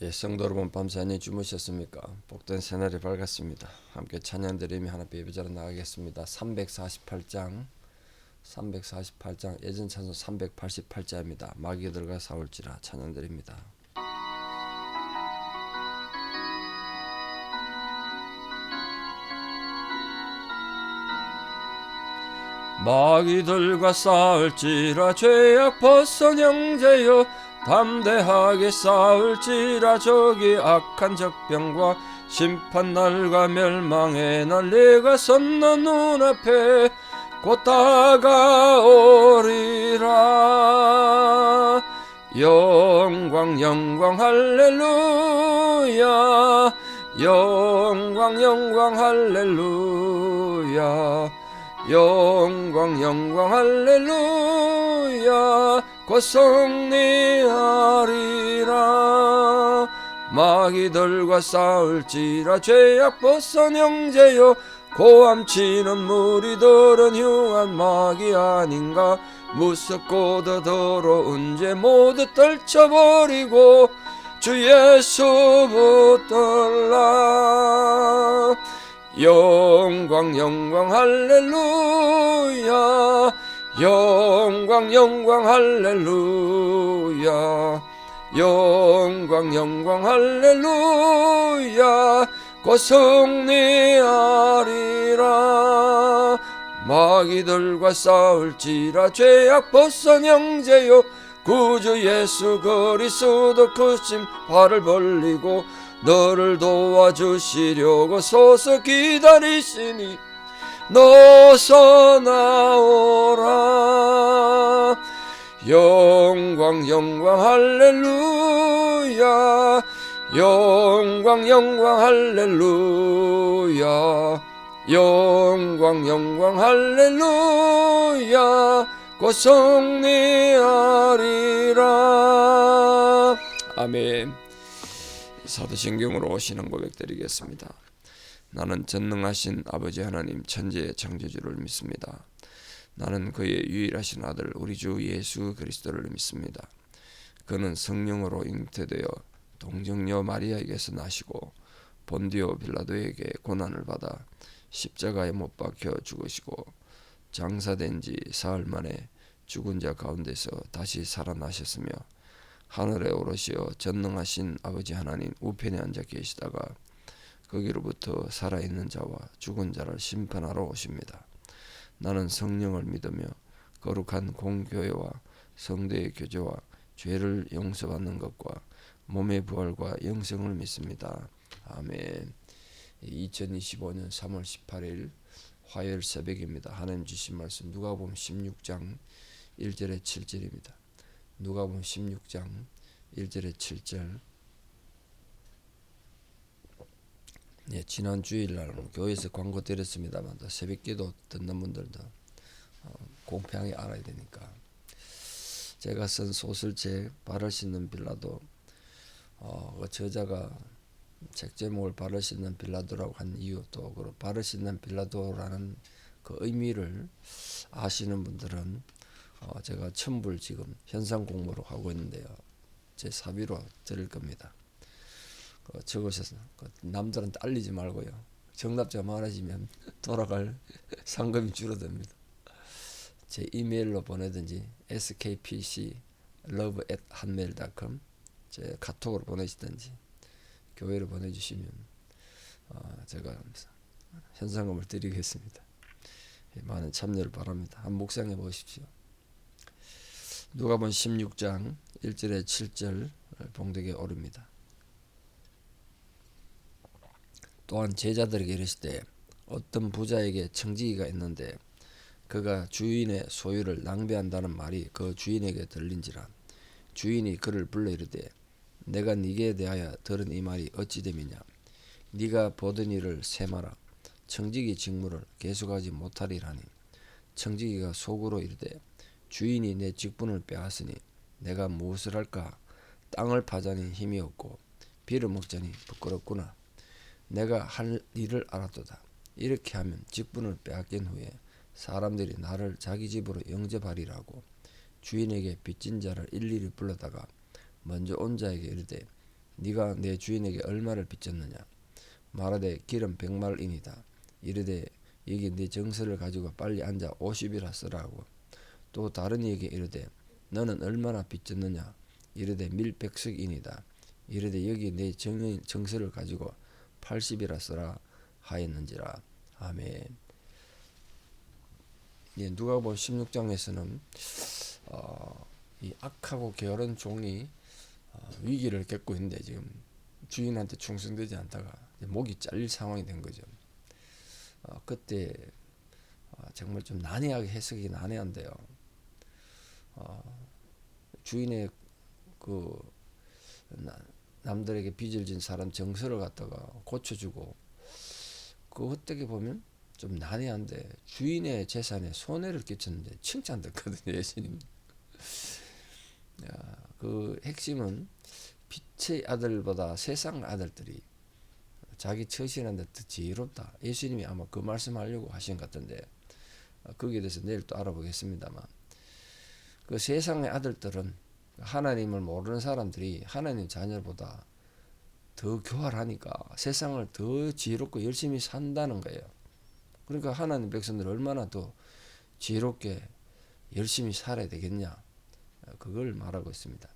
성도 여러분, 밤새 안녕히 주무셨습니까? 복된 새날이 밝았습니다. 함께 찬양 드리며 하나님 예배자로 나가겠습니다. 348장 예전 찬송 388자입니다. 마귀들과 싸울지라 찬양 드립니다. 마귀들과 싸울지라 죄악 벗선 형제여, 담대하게 싸울지라 저기 악한 적병과 심판날과 멸망의 날 내가 섰나 눈앞에 곧 다가오리라. 영광 영광 할렐루야, 영광 영광 할렐루야, 영광 영광 할렐루야, 곧 승리하리라. 마귀들과 싸울지라 죄악 벗선 형제여, 고함치는 무리들은 흉한 마귀 아닌가. 무섭고도 더러운 죄 모두 떨쳐버리고 주 예수 붙들라. 영광 영광 할렐루야, 영광 영광 할렐루야, 영광 영광 할렐루야, 곧 승리하리라. 마귀들과 싸울지라 죄악 벗선 형제여, 구주 예수 그리스도 크신 팔을 벌리고 너를 도와주시려고 서서 기다리시니 너서 나오라. 영광 영광 할렐루야, 영광 영광 할렐루야, 영광 영광 할렐루야, 곧 승리하리라. 아멘. 사도신경으로 오시는 고백 드리겠습니다. 나는 전능하신 아버지 하나님 천지의 창조주를 믿습니다. 나는 그의 유일하신 아들 우리 주 예수 그리스도를 믿습니다. 그는 성령으로 잉태되어 동정녀 마리아에게서 나시고 본디오 빌라도에게 고난을 받아 십자가에 못 박혀 죽으시고 장사된 지 사흘 만에 죽은 자 가운데서 다시 살아나셨으며 하늘에 오르시어 전능하신 아버지 하나님 우편에 앉아 계시다가 거기로부터 살아있는 자와 죽은 자를 심판하러 오십니다. 나는 성령을 믿으며 거룩한 공교회와 성도의 교제와 죄를 용서받는 것과 몸의 부활과 영생을 믿습니다. 아멘. 2025년 3월 18일 화요일 새벽입니다. 하나님 주신 말씀 누가복음 16장 1절에 7절입니다. 누가복음 16장 1절에 7절. 지난 주일날 교회에서 광고 드렸습니다만 새벽기도 듣는 분들도 공평하게 알아야 되니까 제가 쓴 소설책 발을 씻는 빌라도, 그 저자가 책 제목을 발을 씻는 빌라도라고 한 이유, 또 그 발을 씻는 빌라도라는 그 의미를 아시는 분들은 제가 첨부를 지금 현상 공모로 하고 있는데요, 제 사비로 드릴 겁니다. 적으셔서 남들한테 알리지 말고요. 정답자 많아지면 돌아갈 상금이 줄어듭니다. 제 이메일로 보내든지 skpclove@hotmail.com 제 카톡으로 보내시든지 교회로 보내주시면 제가 현상금을 드리겠습니다. 많은 참여를 바랍니다. 한번 묵상해 보십시오. 누가복음 16장 1절에 7절 봉독에 오릅니다. 또한 제자들에게 이르시되 어떤 부자에게 청지기가 있는데 그가 주인의 소유를 낭비한다는 말이 그 주인에게 들린지라. 주인이 그를 불러 이르되 내가 네게 대하여 들은 이 말이 어찌 됨이냐. 네가 보던 일을 세마라. 청지기 직무를 계속하지 못하리라니. 청지기가 속으로 이르되 주인이 내 직분을 빼앗으니 내가 무엇을 할까. 땅을 파자니 힘이 없고 비를 먹자니 부끄럽구나. 내가 할 일을 알았도다. 이렇게 하면 직분을 빼앗긴 후에 사람들이 나를 자기 집으로 영접하리라고 주인에게 빚진 자를 일일이 불러다가 먼저 온 자에게 이르되 네가 내 주인에게 얼마를 빚졌느냐. 말하되 기름 100말이니이다. 이르되 여기 네 정서를 가지고 빨리 앉아 50이라 쓰라고. 또 다른 이에게 이르되 너는 얼마나 빚졌느냐. 이르되 밀백석이니이다. 이르되 여기 내 정서를 가지고 80이라 쓰라 하였는지라. 아멘. 예, 누가복음 16장에서는 이 악하고 게으른 종이 위기를 겪고 있는데 지금 주인한테 충성되지 않다가 목이 잘릴 상황이 된 거죠. 그때 정말 좀 난해하게 해석이 난해한데요. 주인의 그 남들에게 빚을 진 사람 정서를 갖다가 고쳐주고, 그 어떻게 보면 좀 난해한데 주인의 재산에 손해를 끼쳤는데 칭찬됐거든요, 예수님. 그 핵심은 빛의 아들보다 세상 아들들이 자기 처신하는데 더 지혜롭다. 예수님이 아마 그 말씀하려고 하신 것 같은데 거기에 대해서 내일 또 알아보겠습니다만, 그 세상의 아들들은 하나님을 모르는 사람들이 하나님 자녀보다 더 교활하니까 세상을 더 지혜롭고 열심히 산다는 거예요. 그러니까 하나님 백성들 얼마나 더 지혜롭게 열심히 살아야 되겠냐, 그걸 말하고 있습니다.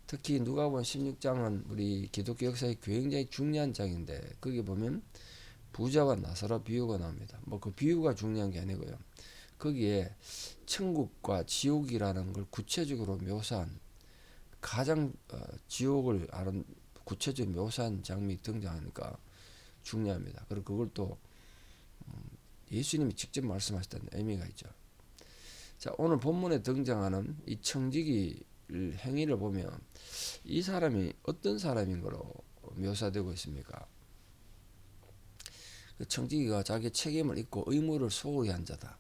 특히 누가복음 16장은 우리 기독교 역사에 굉장히 중요한 장인데, 거기 보면 부자와 나사로 비유가 나옵니다. 뭐 그 비유가 중요한 게 아니고요, 거기에 천국과 지옥이라는 걸 구체적으로 묘사한, 가장 지옥을 구체적으로 묘사한 장면이 등장하니까 중요합니다. 그리고 그걸 또 예수님이 직접 말씀하셨다는 의미가 있죠. 자, 오늘 본문에 등장하는 이 청지기 행위를 보면 이 사람이 어떤 사람인 거로 묘사되고 있습니까? 그 청지기가 자기 책임을 잊고 의무를 소홀히 한 자다.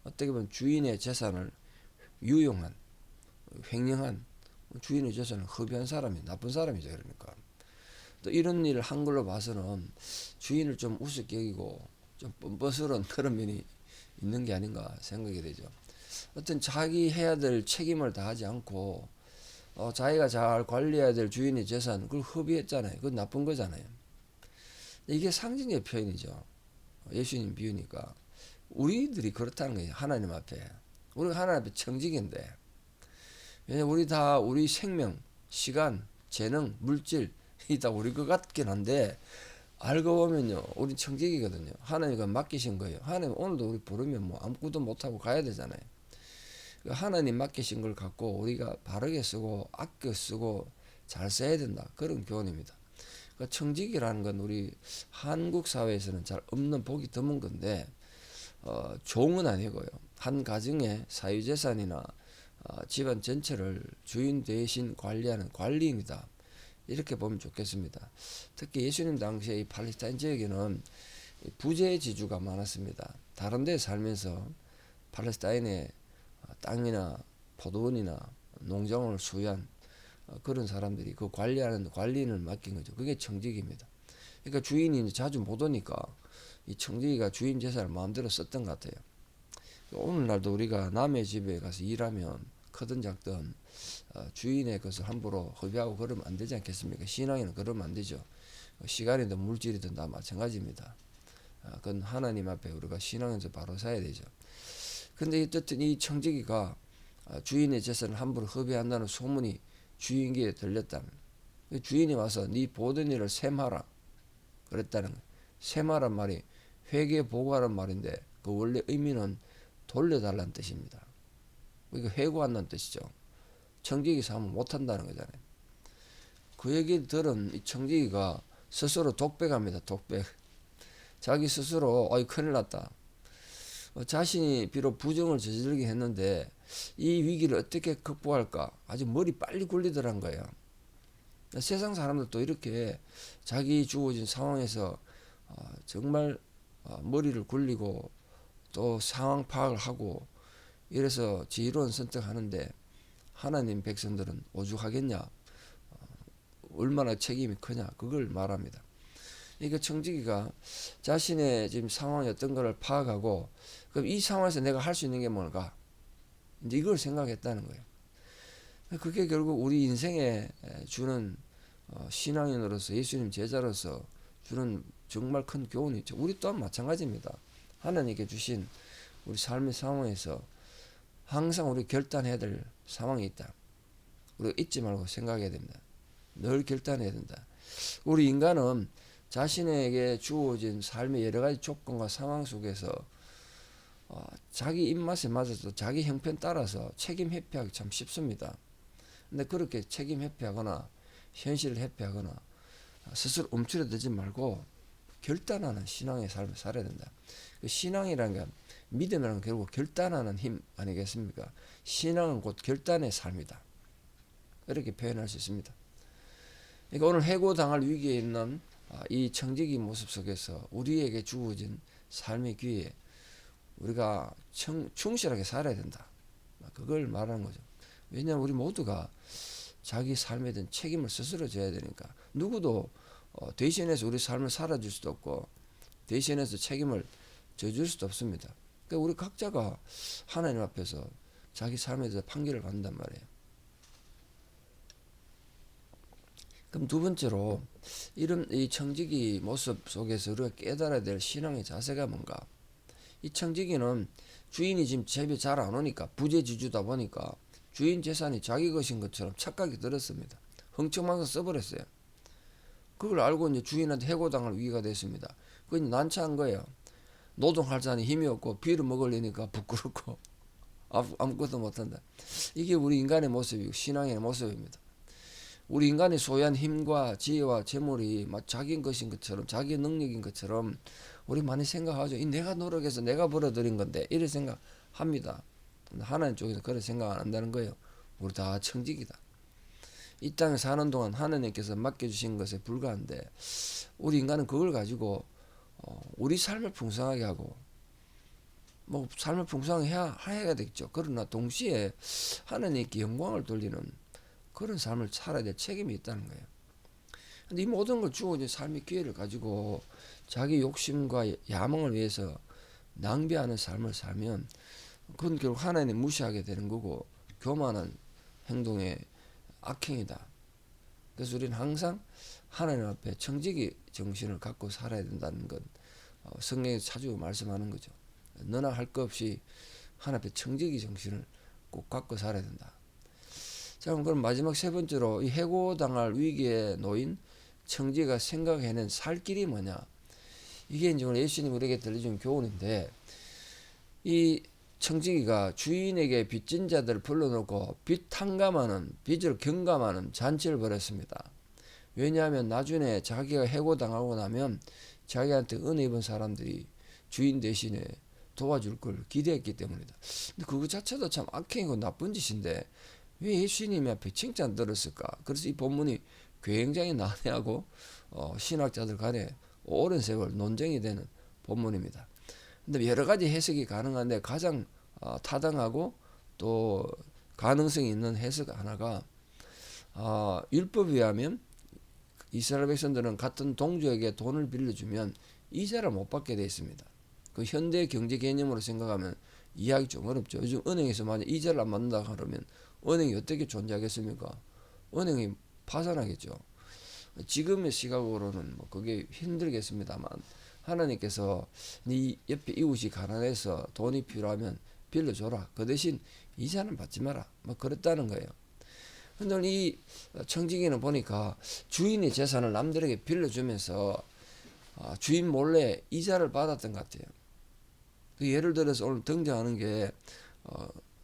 어떻게 보면 주인의 재산을 유용한, 횡령한, 주인의 재산을 허비한 사람이 나쁜 사람이죠. 그러니까 또 이런 일을 한 걸로 봐서는 주인을 좀 우습게 여기고 좀 뻔뻔스러운 그런 면이 있는 게 아닌가 생각이 되죠. 어떤 자기 해야 될 책임을 다하지 않고 자기가 잘 관리해야 될 주인의 재산, 그걸 허비했잖아요. 그건 나쁜 거잖아요. 이게 상징의 표현이죠. 예수님 비유니까 우리들이 그렇다는 거예요. 하나님 앞에. 우리가 하나님 앞에 청직인데, 왜냐면 우리 생명, 시간, 재능, 물질 이 다 우리 것 같긴 한데 알고 보면요, 우리 청직이거든요. 하나님과 맡기신 거예요. 하나님 오늘도 우리 부르면 뭐 아무것도 못하고 가야 되잖아요. 하나님 맡기신 걸 갖고 우리가 바르게 쓰고 아껴 쓰고 잘 써야 된다, 그런 교훈입니다. 그러니까 청직이라는 건 우리 한국 사회에서는 잘 없는, 보기 드문 건데 종은 아니고요, 한 가정의 사유재산이나 집안 전체를 주인 대신 관리하는 관리인이다, 이렇게 보면 좋겠습니다. 특히 예수님 당시에 이 팔레스타인 지역에는 부재지주가 많았습니다. 다른 데 살면서 팔레스타인의 땅이나 포도원이나 농장을 소유한 그런 사람들이 그 관리하는 관리인을 맡긴 거죠. 그게 청직입니다. 그러니까 주인이 자주 못 오니까 이 청지기가 주인 재산을 마음대로 썼던 것 같아요. 오늘날도 우리가 남의 집에 가서 일하면 크든 작든 주인의 것을 함부로 허비하고 그러면 안 되지 않겠습니까? 신앙에는 그러면 안 되죠. 시간이든 물질이든 다 마찬가지입니다. 그건 하나님 앞에 우리가 신앙에서 바로 서야 되죠. 근데 어쨌든 이 청지기가 주인의 재산을 함부로 허비한다는 소문이 주인에게 들렸다면, 주인이 와서 네 보던 일을 셈하라 그랬다는 거예요. 셈하란 말이 회개 보고하는 말인데 그 원래 의미는 돌려달라는 뜻입니다. 그러니까 회고한다는 뜻이죠. 청지기가 하면 못한다는 거잖아요. 그 얘기 들은 이 청지기가 스스로 독백합니다. 독백. 자기 스스로 큰일 났다. 자신이 비록 부정을 저지르긴 했는데 이 위기를 어떻게 극복할까, 아주 머리 빨리 굴리더란 거예요. 세상 사람들도 이렇게 자기 주어진 상황에서 정말 머리를 굴리고 또 상황 파악을 하고 이래서 지혜로운 선택하는데, 하나님 백성들은 오죽하겠냐, 얼마나 책임이 크냐, 그걸 말합니다. 그러니까 청지기가 자신의 지금 상황이 어떤 것을 파악하고, 그럼 이 상황에서 내가 할 수 있는 게 뭘까, 이제 이걸 생각했다는 거예요. 그게 결국 우리 인생에 주는 신앙인으로서 예수님 제자로서 주는 정말 큰 교훈이 있죠. 우리 또한 마찬가지입니다. 하나님께 주신 우리 삶의 상황에서 항상 우리 결단해야 될 상황이 있다. 우리가 잊지 말고 생각해야 됩니다. 늘 결단해야 된다. 우리 인간은 자신에게 주어진 삶의 여러 가지 조건과 상황 속에서 자기 입맛에 맞아서 자기 형편 따라서 책임 회피하기 참 쉽습니다. 근데 그렇게 책임 회피하거나 현실을 회피하거나 스스로 움츠러들지 말고 결단하는 신앙의 삶을 살아야 된다. 신앙이라는 게 믿음이라는 건 결국 결단하는 힘 아니겠습니까? 신앙은 곧 결단의 삶이다. 이렇게 표현할 수 있습니다. 그러니까 오늘 해고당할 위기에 있는 이 청지기 모습 속에서 우리에게 주어진 삶의 기회에 우리가 충실하게 살아야 된다. 그걸 말하는 거죠. 왜냐하면 우리 모두가 자기 삶에 대한 책임을 스스로 져야 되니까 누구도 대신해서 우리 삶을 살아줄 수도 없고 대신해서 책임을 져줄 수도 없습니다. 그러니까 우리 각자가 하나님 앞에서 자기 삶에 대해서 판결을 받는단 말이에요. 그럼 두 번째로 이런 이 청지기 모습 속에서 우리가 깨달아야 될 신앙의 자세가 뭔가? 이 청지기는 주인이 지금 집에 잘 안 오니까 부재지주다 보니까 주인 재산이 자기 것인 것처럼 착각이 들었습니다. 흥청망청 써버렸어요. 그걸 알고 이제 주인한테 해고당할 위기가 됐습니다. 그건 난처한 거예요. 노동할 자니 힘이 없고 비를 먹으려니까 부끄럽고 아무것도 못한다. 이게 우리 인간의 모습이고 신앙의 모습입니다. 우리 인간이 소유한 힘과 지혜와 재물이 막 자기 것인 것처럼 자기 능력인 것처럼 우리 많이 생각하죠. 이 내가 노력해서 내가 벌어들인 건데 이런 생각합니다. 하나님 쪽에서 그런 생각 안 한다는 거예요. 우리 다 청지기다. 이 땅에 사는 동안 하나님께서 맡겨주신 것에 불과한데 우리 인간은 그걸 가지고 우리 삶을 풍성하게 하고 뭐 삶을 풍성하게 해야 되겠죠. 그러나 동시에 하나님께 영광을 돌리는 그런 삶을 살아야 될 책임이 있다는 거예요. 근데 이 모든 걸 주어진 삶의 기회를 가지고 자기 욕심과 야망을 위해서 낭비하는 삶을 살면 그건 결국 하나님 무시하게 되는 거고 교만한 행동의 악행이다. 그래서 우리는 항상 하나님 앞에 청지기 정신을 갖고 살아야 된다는 건 성경에서 자주 말씀하는 거죠. 너나 할 것 없이 하나님 앞에 청지기 정신을 꼭 갖고 살아야 된다. 자, 그럼 마지막 세 번째로 이 해고당할 위기에 놓인 청지기가 생각해낸 살 길이 뭐냐? 이게 이제 오늘 예수님 우리에게 들려준 교훈인데 이 청지기가 주인에게 빚진 자들을 불러놓고 빚을 경감하는 잔치를 벌였습니다. 왜냐하면 나중에 자기가 해고당하고 나면 자기한테 은혜 입은 사람들이 주인 대신에 도와줄 걸 기대했기 때문이다. 근데 그거 자체도 참 악행이고 나쁜 짓인데 왜 예수님 앞에 칭찬 들었을까? 그래서 이 본문이 굉장히 난해하고 신학자들 간에 오랜 세월 논쟁이 되는 본문입니다. 근데 여러 가지 해석이 가능한데 가장 타당하고 또 가능성이 있는 해석 하나가 율법에 의하면 이스라엘 백성들은 같은 동족에게 돈을 빌려주면 이자를 못 받게 되어 있습니다. 그 현대 경제 개념으로 생각하면 이해하기 좀 어렵죠. 요즘 은행에서 만약 이자를 안 받는다 그러면 은행이 어떻게 존재하겠습니까? 은행이 파산하겠죠. 지금의 시각으로는 뭐 그게 힘들겠습니다만 하나님께서 네 옆에 이웃이 가난해서 돈이 필요하면 빌려줘라. 그 대신 이자는 받지 마라. 뭐 그랬다는 거예요. 근데 이 청지기는 보니까 주인의 재산을 남들에게 빌려주면서 주인 몰래 이자를 받았던 것 같아요. 그 예를 들어서 오늘 등장하는 게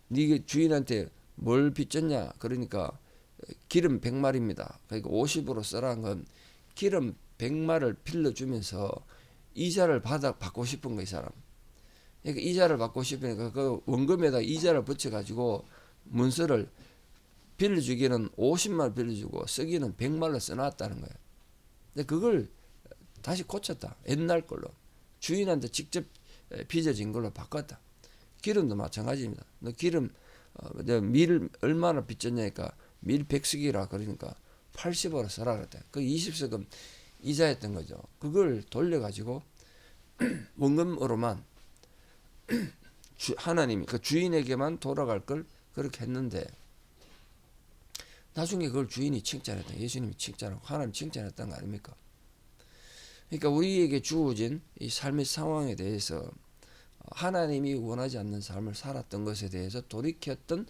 네 주인한테 뭘 빚졌냐? 그러니까 기름 100마리입니다. 그러니까 50으로 쓰라는 건 기름 100마리를 빌려주면서 이자를 받고 싶은 거 이 사람. 그러니까 이자를 받고 싶으니까 그 원금에다 이자를 붙여가지고 문서를 빌려주기는 50만 빌려주고 쓰기는 100만을 써놨다는 거예요. 근데 그걸 다시 고쳤다. 옛날 걸로. 주인한테 직접 빚어진 걸로 바꿨다. 기름도 마찬가지입니다. 너 기름 밀 얼마나 빚졌냐니까 밀 100석이라 그러니까 80으로 써라 그랬다. 그 20석은 이자였던 거죠. 그걸 돌려가지고 원금으로만 하나님이 그 주인에게만 돌아갈 걸 그렇게 했는데 나중에 그걸 주인이 칭찬했다. 예수님이 칭찬하고 하나님 칭찬했다는 거 아닙니까? 그러니까 우리에게 주어진 이 삶의 상황에 대해서 하나님이 원하지 않는 삶을 살았던 것에 대해서 돌이켰던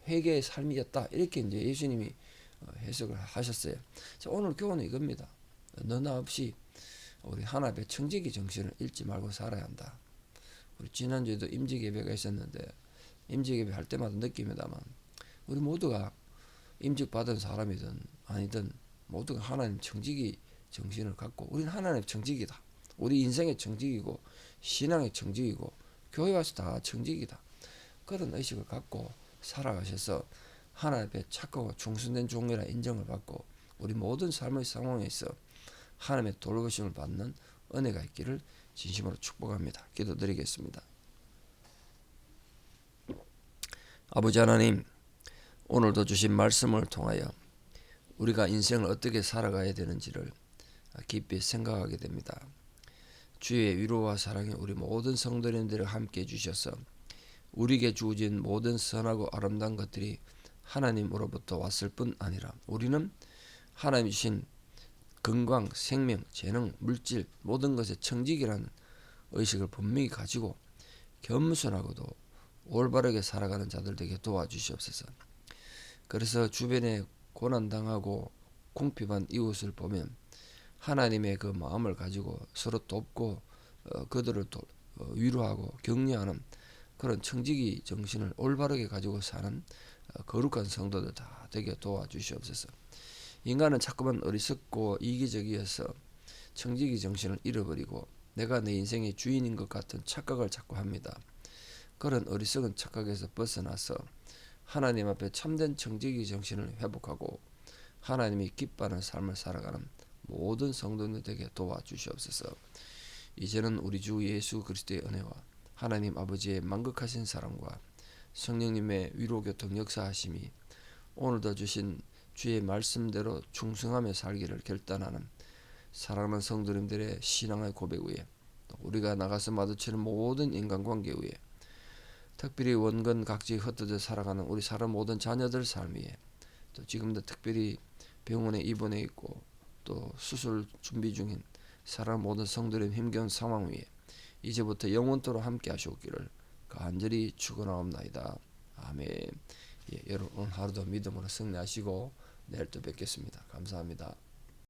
회개의 삶이었다. 이렇게 이제 예수님이 해석을 하셨어요. 오늘 교훈은 이겁니다. 너나 없이 우리 하나님의 청지기 정신을 잃지 말고 살아야 한다. 우리 지난주에도 임직예배가 있었는데 임직예배 할 때마다 느낍니다만 우리 모두가 임직받은 사람이든 아니든 모두가 하나님 청지기 정신을 갖고 우리는 하나님 청지기다. 우리 인생의 청지기고 신앙의 청지기고 교회 와서 다 청지기다. 그런 의식을 갖고 살아가셔서 하나님 앞에 착하고 충성된 종이라 인정을 받고 우리 모든 삶의 상황에서 하나님의 돌보심을 받는 은혜가 있기를 진심으로 축복합니다. 기도드리겠습니다. 아버지 하나님, 오늘도 주신 말씀을 통하여 우리가 인생을 어떻게 살아가야 되는지를 깊이 생각하게 됩니다. 주의 위로와 사랑이 우리 모든 성도님들을 함께 해주셔서 우리에게 주어진 모든 선하고 아름다운 것들이 하나님으로부터 왔을 뿐 아니라 우리는 하나님 주신 건강, 생명, 재능, 물질 모든 것의 청지기라는 의식을 분명히 가지고 겸손하고도 올바르게 살아가는 자들 되게 도와주시옵소서. 그래서 주변에 고난당하고 궁핍한 이웃을 보면 하나님의 그 마음을 가지고 서로 돕고 그들을 위로하고 격려하는 그런 청지기 정신을 올바르게 가지고 사는 거룩한 성도들 다 되게 도와주시옵소서. 인간은 자꾸만 어리석고 이기적이어서 청지기 정신을 잃어버리고 내가 내 인생의 주인인 것 같은 착각을 자꾸 합니다. 그런 어리석은 착각에서 벗어나서 하나님 앞에 참된 청지기 정신을 회복하고 하나님이 기뻐하는 삶을 살아가는 모든 성도들에게 도와주시옵소서. 이제는 우리 주 예수 그리스도의 은혜와 하나님 아버지의 만극하신 사랑과 성령님의 위로교통 역사하심이 오늘도 주신 주의 말씀대로 충성하며 살기를 결단하는 사랑하는 성도님들의 신앙의 고백 위에 또 우리가 나가서 마주치는 모든 인간관계 위에 특별히 원근 각지에 흩어져 살아가는 우리 사람 모든 자녀들 삶 위에 또 지금도 특별히 병원에 입원해 있고 또 수술 준비 중인 사람 모든 성도의 힘겨운 상황 위에 이제부터 영원토록 함께 하시옵기를 간절히 축원하옵나이다. 아멘. 여러분 오늘 하루도 믿음으로 승리하시고 내일 또 뵙겠습니다. 감사합니다.